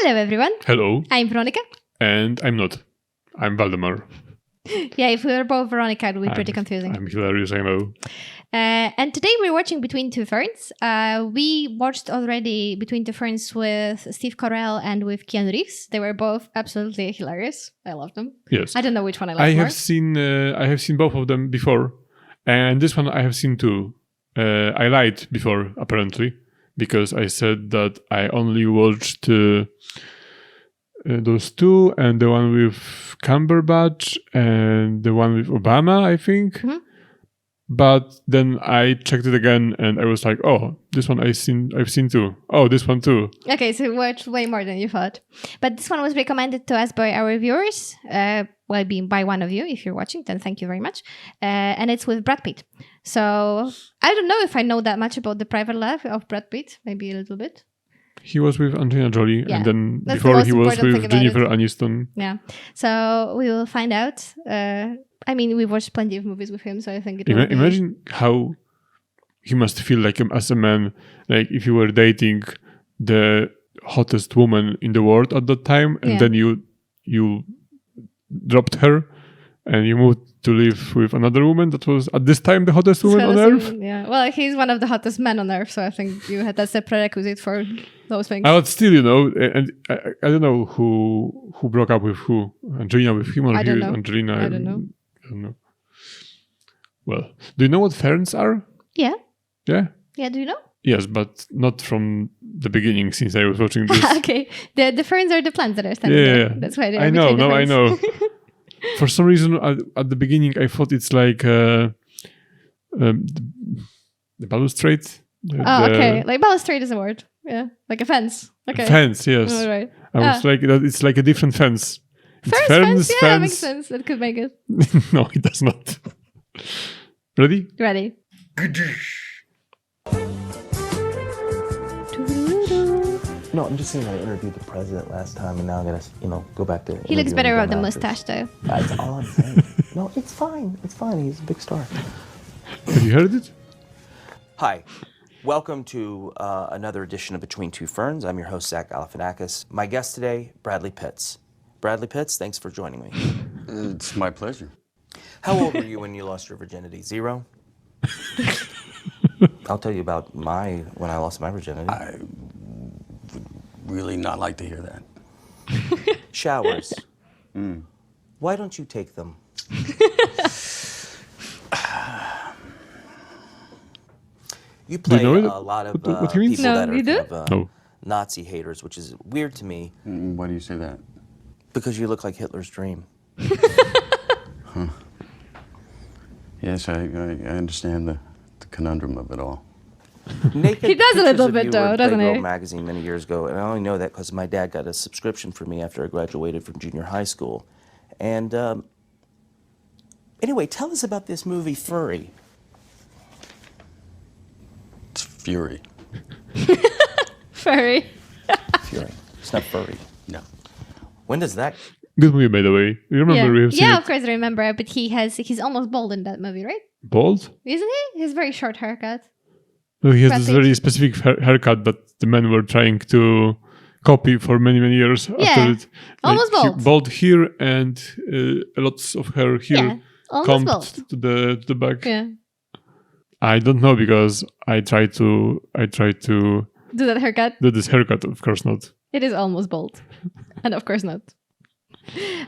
Hello, everyone. Hello. I'm Veronica. And I'm not. I'm Waldemar. Yeah, if we were both Veronica, it would be pretty confusing. I'm hilarious, I know. And today we're watching Between Two Ferns. We watched already Between Two Ferns with Steve Carell and with Keanu Reeves. They were both absolutely hilarious. I love them. Yes. I don't know which one I like more. I have seen both of them before. And this one I have seen too. I lied before, apparently, because I said that I only watched those two, and the one with Cumberbatch and the one with Obama, I think. Mm-hmm. But then I checked it again, and I was like, "Oh, this one I've seen too. Oh, this one too." Okay, so you watched way more than you thought. But this one was recommended to us by our viewers. Well, being by one of you, if you're watching, then thank you very much. And it's with Brad Pitt. So I don't know if I know that much about the private life of Brad Pitt. Maybe a little bit. He was with Angelina Jolie, yeah. and then That's before he was with Jennifer Aniston. Yeah. So we will find out. I mean, we've watched plenty of movies with him, so I think it will Imagine how he must feel like as a man, like if you were dating the hottest woman in the world at that time, and then you dropped her and you moved to live with another woman that was at this time the hottest woman on earth. Yeah, well, he's one of the hottest men on earth, so I think you had that's a prerequisite for those things. But still, and I don't know who broke up with who. Angelina with him, or I don't know. Angelina. I don't know. Well, do you know what ferns are? Yeah. Yeah? Yeah, do you know? Yes, but not from the beginning, since I was watching this. Okay. The ferns are the plants that are standing there. That's why they are I know, the I know. For some reason, at the beginning, I thought it's like the balustrade. Okay. Like balustrade is a word. Yeah. Like a fence. Okay. Fence, yes. All right. I was like, it's like a different fence. Fence? Yeah, that makes sense. That could make it. No, it does not. Ready? Ready. No, I'm just saying I interviewed the president last time, and now I gotta, go back to. He looks better with the mustache, though. That's all I'm saying. No, it's fine. It's fine. He's a big star. Have you heard it? Hi. Welcome to another edition of Between Two Ferns. I'm your host, Galifianakis. My guest today, Bradley Pitts. Bradley Pitts, thanks for joining me. It's my pleasure. How old were you when you lost your virginity? 0? I'll tell you about when I lost my virginity. I would really not like to hear that. Showers. Why don't you take them? You play a lot of people that are kind of, Nazi haters, which is weird to me. Why do you say that? Because you look like Hitler's dream. Huh. Yes, I understand the conundrum of it all. He does a little bit, though, doesn't he? Magazine many years ago, and I only know that because my dad got a subscription for me after I graduated from junior high school. And anyway, tell us about this movie, Furry. It's Fury. Furry. Fury. It's not furry. No. When does that? Good movie, by the way. You remember we have seen of course I remember. But he's almost bald in that movie, right? Bald? Isn't he? He has very short haircut. No, he has this very specific haircut that the men were trying to copy for many, many years after it. Almost bald. Bald here and lots of hair here, combed bald. to the back. Yeah. I don't know because I tried to do that haircut. Do this haircut, of course not. It is almost bald, and of course not.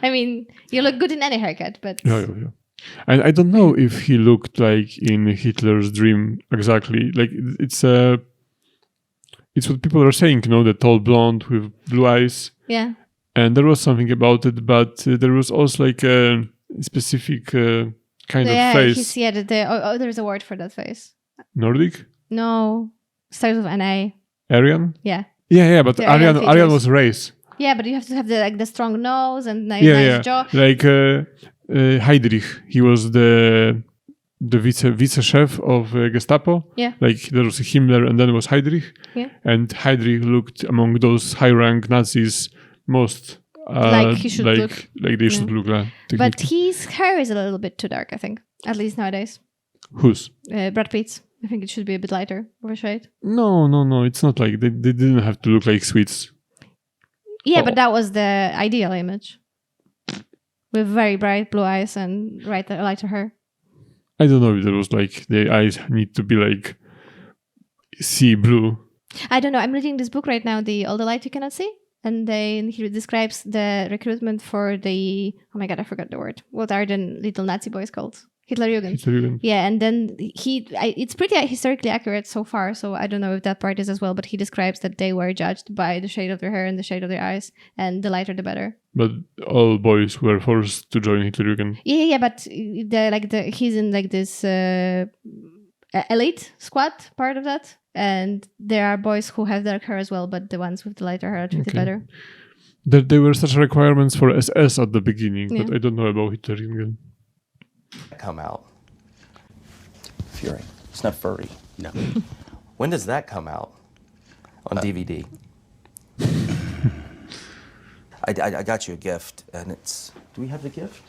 I mean, you look good in any haircut, but yeah. And I don't know if he looked like in Hitler's dream exactly. Like it's what people are saying, the tall blonde with blue eyes. Yeah. And there was something about it, but there was also like a specific kind of face. There's a word for that face. Nordic? No, starts with an A. Aryan? Yeah. Yeah, but Aryan was race. Yeah, but you have to have the strong nose and nice jaw. Like Heydrich, he was the vice chef of Gestapo. Yeah. Like there was Himmler and then was Heydrich. Yeah. And Heydrich looked among those high rank Nazis most like he should look. Like they should look like. But his hair is a little bit too dark, I think. At least nowadays. Whose? Brad Pitt's. I think it should be a bit lighter of a shade. No. It's not like they didn't have to look like Swedes. Yeah, but that was the ideal image. With very bright blue eyes and lighter hair. I don't know if there was like the eyes need to be like sea blue. I don't know. I'm reading this book right now, All the Light You Cannot See. And then he describes the recruitment for the... Oh my God, I forgot the word. What are the little Nazi boys called? Hitlerjugend. Yeah, and then it's pretty historically accurate so far, so I don't know if that part is as well, but he describes that they were judged by the shade of their hair and the shade of their eyes, and the lighter the better. But all boys were forced to join Hitlerjugend. Yeah, but he's in like this elite squad part of that, and there are boys who have dark hair as well, but the ones with the lighter hair are treated better. There were such requirements for SS at the beginning, but I don't know about Hitlerjugend. Come out? Fury. It's not furry. No. When does that come out? On DVD. I got you a gift, and it's... Do we have the gift?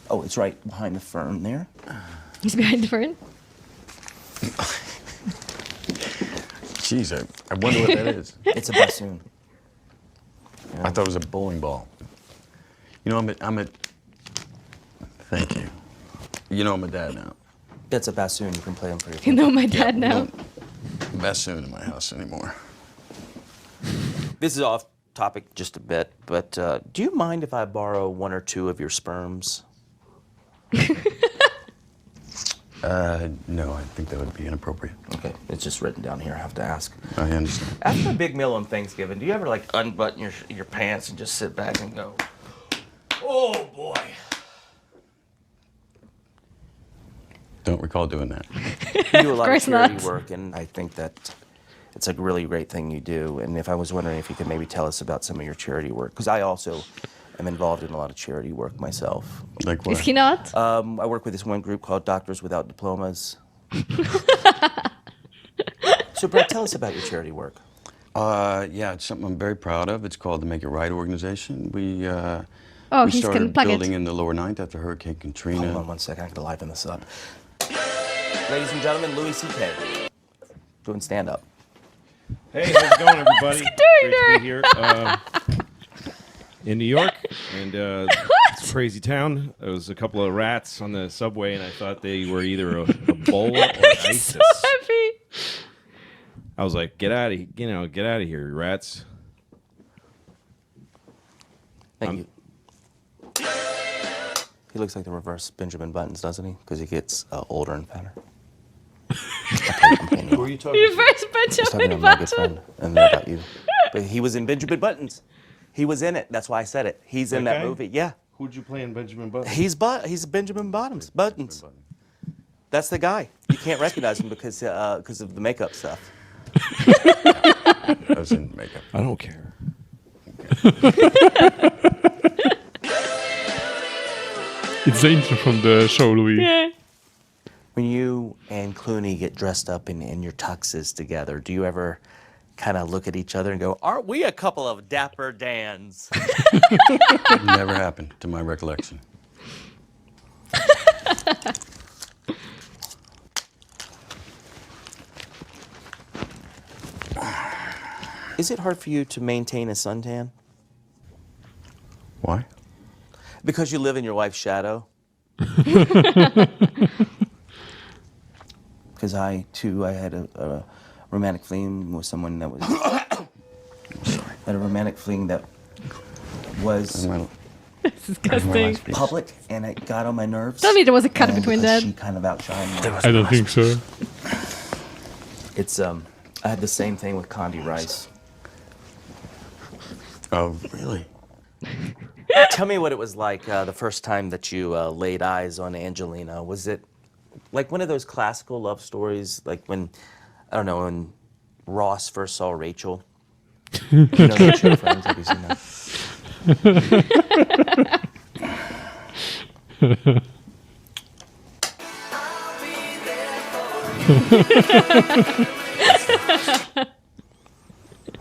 Oh, it's right behind the fern there. He's behind the fern? Jeez, I wonder what that is. It's a bassoon. I thought it was a bowling ball. You know, I'm a... Thank you. You know I'm a dad now. It's a bassoon. You can play them for your You know my dad We now. don't bassoon in my house anymore. This is off topic just a bit, but do you mind if I borrow one or two of your sperms? No, I think that would be inappropriate. Okay, it's just written down here. I have to ask. I understand. After a big meal on Thanksgiving, do you ever like unbutton your pants and just sit back and go, "Oh boy"? Don't recall doing that. You do a lot of course charity not. work, and I think that it's a really great thing you do. And if I was wondering if you could maybe tell us about some of your charity work, because I also am involved in a lot of charity work myself. Like what? Is he not? I work with this one group called Doctors Without Diplomas. So, Brad, tell us about your charity work. Yeah, it's something I'm very proud of. It's called the Make It Right organization. We He started can plug building it. in the lower ninth after Hurricane Katrina. Hold on one second, I have to liven this up. Ladies and gentlemen, Louis C.K. doing stand-up. Hey, how's it going, everybody? Great to be here in New York, and it's a crazy town. There was a couple of rats on the subway, and I thought they were either Ebola or ISIS. So happy. I was like, "Get out of here, rats!" Thank you. He looks like the reverse Benjamin Buttons, doesn't he? Because he gets older and fatter. Who are you talking Reverse Talking to Benjamin my good Button. friend, and then about you. But he was in Benjamin Buttons. He was in it. That's why I said it. He's in that Okay. movie. Yeah. Who'd you play in Benjamin Button? He's Benjamin Buttons. Buttons. That's the guy. You can't recognize him because of the makeup stuff. I was in makeup. I don't care. It's the intro from the show, Louis. Yeah. When you and Clooney get dressed up in your tuxes together, do you ever kind of look at each other and go, "Aren't we a couple of dapper Dans?" It never happened, to my recollection. Is it hard for you to maintain a suntan? Why? Because you live in your wife's shadow? Because I had a romantic fling with someone that was... Sorry. Had a romantic fling that was Disgusting. public, and it got on my nerves. Tell me there was a cut And between because that. She kind of outshined me. I don't think so. It's, I had the same thing with Condi Rice. Oh, really? Tell me what it was like the first time that you laid eyes on Angelina. Was it like one of those classical love stories, like when, I don't know, when Ross first saw Rachel? You know that show, Friends? Have you seen that?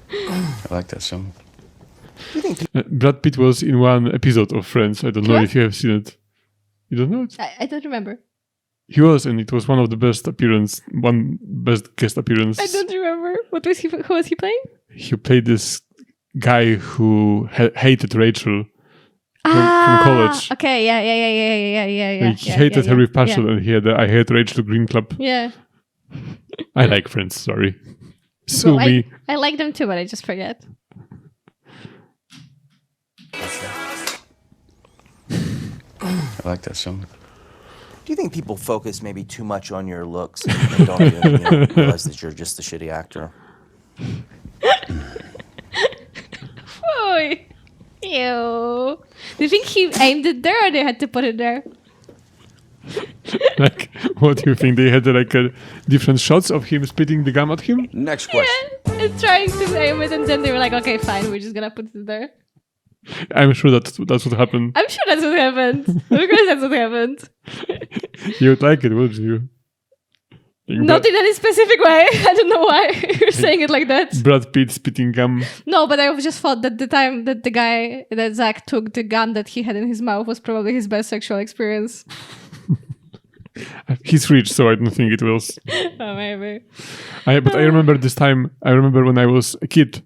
I like that song. Brad Pitt was in one episode of Friends. I don't know What? if you have seen it. You don't know it? I don't remember. He was, and it was one of the best guest appearance. I don't remember. Who was he playing? He played this guy who hated Rachel from college. Okay, yeah. Like, he hated her with passion, and he had the I Hate Rachel Green Club. Yeah. I like Friends, sorry. Sue Well, me. I like them too, but I just forget. I like that song. Do you think people focus maybe too much on your looks and they don't even realize that you're just a shitty actor? Oy. Ew. Do you think he aimed it there or they had to put it there? Like, what do you think? They had like different shots of him spitting the gum at him? Next question. Yeah, and trying to aim it, and then they were like, okay, fine, we're just gonna put it there. I'm sure that's what happened. I'm sure that's what happened. Of course that's what happened. You would like it, wouldn't you? Like Not in any specific way. I don't know why you're saying it like that. Brad Pitt spitting gum. No, but I just thought that the time that the guy, that Zach took the gum that he had in his mouth was probably his best sexual experience. He's rich, so I don't think it was. Oh, maybe. But I remember this time. I remember when I was a kid,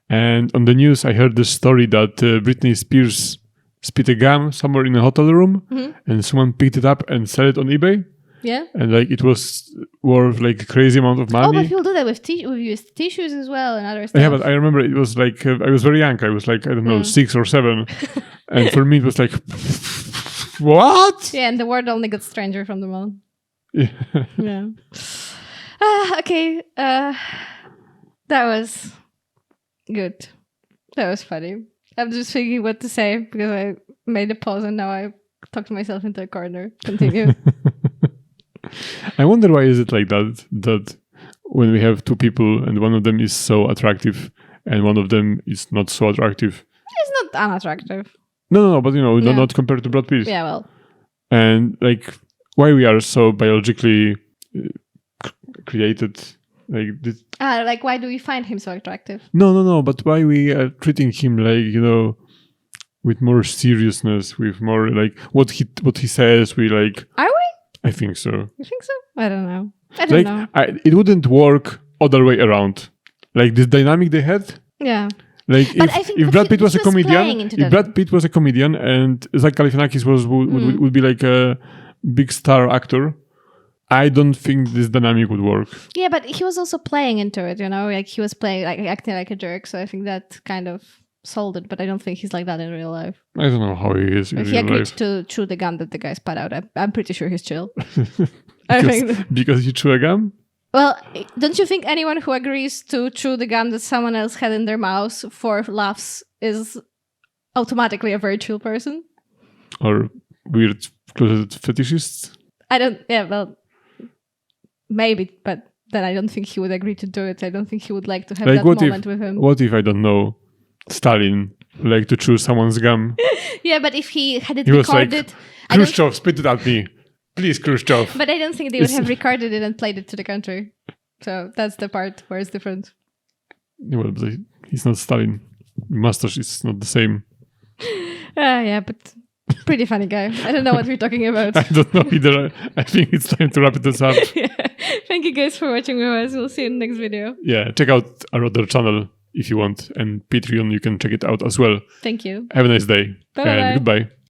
and on the news I heard the story that Britney Spears spit a gum somewhere in a hotel room, and someone picked it up and sold it on eBay, Yeah. and like it was worth like a crazy amount of money. Oh, but people do that with used tissues as well and other stuff. Yeah, but I remember it was like I was very young. I was like, I don't know, 6 or 7, and for me it was like, what? Yeah, and the world only got stranger from the moment. Yeah. Yeah. Okay. That was good. That was funny. I'm just thinking what to say because I made a pause and now I talked myself into a corner. Continue. I wonder why is it like that? That when we have two people and one of them is so attractive and one of them is not so attractive. It's not unattractive. No, but Yeah. not compared to Brad Pitt. Yeah, well. And like why we are so biologically created like this. Like, why do we find him so attractive? No, but why we are treating him like, with more seriousness, with more like what he says, we like. Are we? I think so. You think so? I don't know. I don't know. It wouldn't work other way around. Like this dynamic they had. Yeah. Like But I think if Brad Pitt he was a was playing comedian, into if that. Brad Pitt was a comedian and Zach Galifianakis would be like a big star actor, I don't think this dynamic would work. Yeah, but he was also playing into it, like he was playing, like acting like a jerk. So I think that kind of sold it. But I don't think he's like that in real life. I don't know how he is in Like, he real agreed life. to chew the gum that the guy spat out. I'm pretty sure he's chill. I think. Because you chew a gum? Well, don't you think anyone who agrees to chew the gum that someone else had in their mouth for laughs is automatically a very chill person? Or weird closeted fetishists? I don't. Yeah, well, maybe, but then I don't think he would agree to do it. I don't think he would like to have Like that what moment with him. What if, I don't know, Stalin like to chew someone's gum? Yeah, but if he had it He was like, recorded, I don't. Khrushchev, spit it at me. Please, Khrushchev. But I don't think they would have recorded it and played it to the country. So that's the part where it's different. Well, but he's not Stalin. Mustache is not the same. Yeah, but pretty funny guy. I don't know what we're talking about. I don't know either. I think it's time to wrap this up. Yeah. Thank you guys for watching with us. We'll see you in the next video. Yeah, check out our other channel if you want. And Patreon, you can check it out as well. Thank you. Have a nice day. Bye-bye. And goodbye.